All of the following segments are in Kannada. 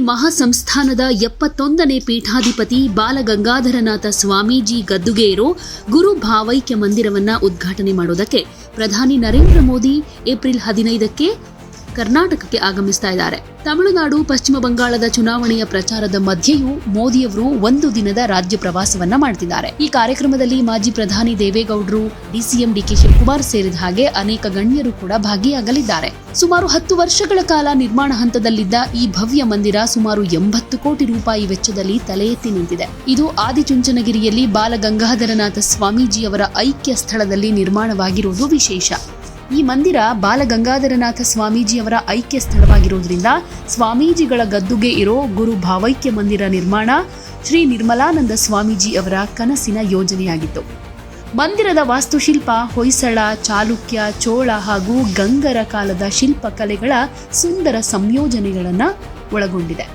ಮಹಾಸಂಸ್ಥಾನದ 71ನೇ ಪೀಠಾಧಿಪತಿ ಬಾಲಗಂಗಾಧರನಾಥ ಸ್ವಾಮೀಜಿ ಗದ್ದುಗೆ ಇರೋ ಗುರು ಭಾವೈಕ್ಯ ಮಂದಿರವನ್ನ ಉದ್ಘಾಟನೆ ಮಾಡೋದಕ್ಕೆ ಪ್ರಧಾನಿ ನರೇಂದ್ರ ಮೋದಿ ಏಪ್ರಿಲ್ 15ಕ್ಕೆ ಕರ್ನಾಟಕಕ್ಕೆ ಆಗಮಿಸ್ತಾ ಇದ್ದಾರೆ. ತಮಿಳುನಾಡು, ಪಶ್ಚಿಮ ಬಂಗಾಳದ ಚುನಾವಣೆಯ ಪ್ರಚಾರದ ಮಧ್ಯೆಯೂ ಮೋದಿಯವರು ಒಂದು ದಿನದ ರಾಜ್ಯ ಪ್ರವಾಸವನ್ನ ಮಾಡ್ತಿದ್ದಾರೆ. ಈ ಕಾರ್ಯಕ್ರಮದಲ್ಲಿ ಮಾಜಿ ಪ್ರಧಾನಿ ದೇವೇಗೌಡರು, ಡಿಸಿಎಂ ಡಿಕೆ ಶಿವಕುಮಾರ್ ಸೇರಿದ ಹಾಗೆ ಅನೇಕ ಗಣ್ಯರು ಕೂಡ ಭಾಗಿಯಾಗಲಿದ್ದಾರೆ. ಸುಮಾರು 10 ವರ್ಷಗಳ ಕಾಲ ನಿರ್ಮಾಣ ಹಂತದಲ್ಲಿದ್ದ ಈ ಭವ್ಯ ಮಂದಿರ ಸುಮಾರು 80 ಕೋಟಿ ರೂಪಾಯಿ ವೆಚ್ಚದಲ್ಲಿ ತಲೆ ಎತ್ತಿ ನಿಂತಿದೆ. ಇದು ಆದಿಚುಂಚನಗಿರಿಯಲ್ಲಿ ಬಾಲಗಂಗಾಧರನಾಥ ಸ್ವಾಮೀಜಿಯವರ ಐಕ್ಯ ಸ್ಥಳದಲ್ಲಿ ನಿರ್ಮಾಣವಾಗಿರುವುದು ವಿಶೇಷ. ಈ ಮಂದಿರ ಬಾಲಗಂಗಾಧರನಾಥ ಸ್ವಾಮೀಜಿಯವರ ಐಕ್ಯ ಸ್ಥಳವಾಗಿರುವುದರಿಂದ ಸ್ವಾಮೀಜಿಗಳ ಗದ್ದುಗೆ ಇರೋ ಗುರು ಭಾವೈಕ್ಯ ಮಂದಿರ ನಿರ್ಮಾಣ ಶ್ರೀ ನಿರ್ಮಲಾನಂದ ಸ್ವಾಮೀಜಿ ಅವರ ಕನಸಿನ ಯೋಜನೆಯಾಗಿತ್ತು. ಮಂದಿರದ ವಾಸ್ತುಶಿಲ್ಪ ಹೊಯ್ಸಳ, ಚಾಲುಕ್ಯ, ಚೋಳ ಹಾಗೂ ಗಂಗರ ಕಾಲದ ಶಿಲ್ಪಕಲೆಗಳ ಸುಂದರ ಸಂಯೋಜನೆಗಳನ್ನು ಒಳಗೊಂಡಿದೆ.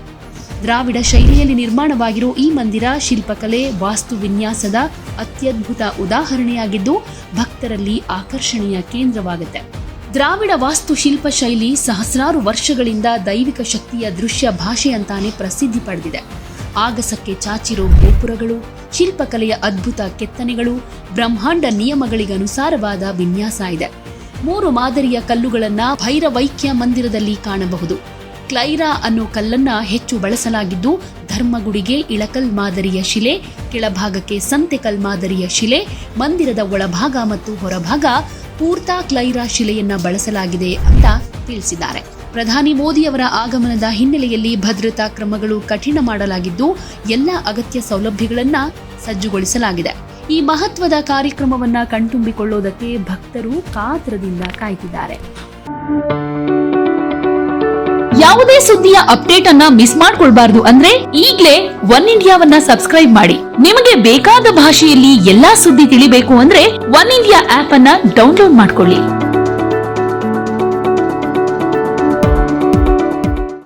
ದ್ರಾವಿಡ ಶೈಲಿಯಲ್ಲಿ ನಿರ್ಮಾಣವಾಗಿರೋ ಈ ಮಂದಿರ ಶಿಲ್ಪಕಲೆ, ವಾಸ್ತು ವಿನ್ಯಾಸದ ಅತ್ಯದ್ಭುತ ಉದಾಹರಣೆಯಾಗಿದ್ದು ಭಕ್ತರಲ್ಲಿ ಆಕರ್ಷಣೀಯ ಕೇಂದ್ರವಾಗುತ್ತೆ. ದ್ರಾವಿಡ ವಾಸ್ತುಶಿಲ್ಪ ಶೈಲಿ ಸಹಸ್ರಾರು ವರ್ಷಗಳಿಂದ ದೈವಿಕ ಶಕ್ತಿಯ ದೃಶ್ಯ ಭಾಷೆಯಂತಾನೆ ಪ್ರಸಿದ್ಧಿ ಪಡೆದಿದೆ. ಆಗಸಕ್ಕೆ ಚಾಚಿರೋ ಗೋಪುರಗಳು, ಶಿಲ್ಪಕಲೆಯ ಅದ್ಭುತ ಕೆತ್ತನೆಗಳು, ಬ್ರಹ್ಮಾಂಡ ನಿಯಮಗಳಿಗನುಸಾರವಾದ ವಿನ್ಯಾಸ ಇದೆ. 3 ಮಾದರಿಯ ಕಲ್ಲುಗಳನ್ನ ಭೈರವೈಕ್ಯ ಮಂದಿರದಲ್ಲಿ ಕಾಣಬಹುದು. ಕ್ಲೈರಾ ಅನ್ನೋ ಕಲ್ಲನ್ನ ಹೆಚ್ಚು ಬಳಸಲಾಗಿದ್ದು ಧರ್ಮಗುಡಿಗೆ ಇಳಕಲ್ ಮಾದರಿಯ ಶಿಲೆ, ಕೆಳಭಾಗಕ್ಕೆ ಸಂತೆಕಲ್ ಮಾದರಿಯ ಶಿಲೆ, ಮಂದಿರದ ಒಳಭಾಗ ಮತ್ತು ಹೊರಭಾಗ ಪೂರ್ತಾ ಕ್ಲೈರಾ ಶಿಲೆಯನ್ನ ಬಳಸಲಾಗಿದೆ ಅಂತ ತಿಳಿಸಿದ್ದಾರೆ. ಪ್ರಧಾನಿ ಮೋದಿಯವರ ಆಗಮನದ ಹಿನ್ನೆಲೆಯಲ್ಲಿ ಭದ್ರತಾ ಕ್ರಮಗಳು ಕಠಿಣ ಮಾಡಲಾಗಿದ್ದು ಎಲ್ಲ ಅಗತ್ಯ ಸೌಲಭ್ಯಗಳನ್ನ ಸಜ್ಜುಗೊಳಿಸಲಾಗಿದೆ. ಈ ಮಹತ್ವದ ಕಾರ್ಯಕ್ರಮವನ್ನ ಕಣ್ತುಂಬಿಕೊಳ್ಳೋದಕ್ಕೆ ಭಕ್ತರು ಕಾತರದಿಂದ ಕಾಯ್ತಿದ್ದಾರೆ. ಯಾವುದೇ ಸುದ್ದಿಯ ಅಪ್ಡೇಟ್ ಅನ್ನ ಮಿಸ್ ಮಾಡ್ಕೊಳ್ಬಾರ್ದು ಅಂದ್ರೆ ಈಗ್ಲೇ ಒನ್ ಇಂಡಿಯಾವನ್ನ ಸಬ್ಸ್ಕ್ರೈಬ್ ಮಾಡಿ. ನಿಮಗೆ ಬೇಕಾದ ಭಾಷೆಯಲ್ಲಿ ಎಲ್ಲಾ ಸುದ್ದಿ ತಿಳಿಬೇಕು ಅಂದ್ರೆ ಒನ್ ಇಂಡಿಯಾ ಆಪ್ ಅನ್ನ ಡೌನ್ಲೋಡ್ ಮಾಡ್ಕೊಳ್ಳಿ.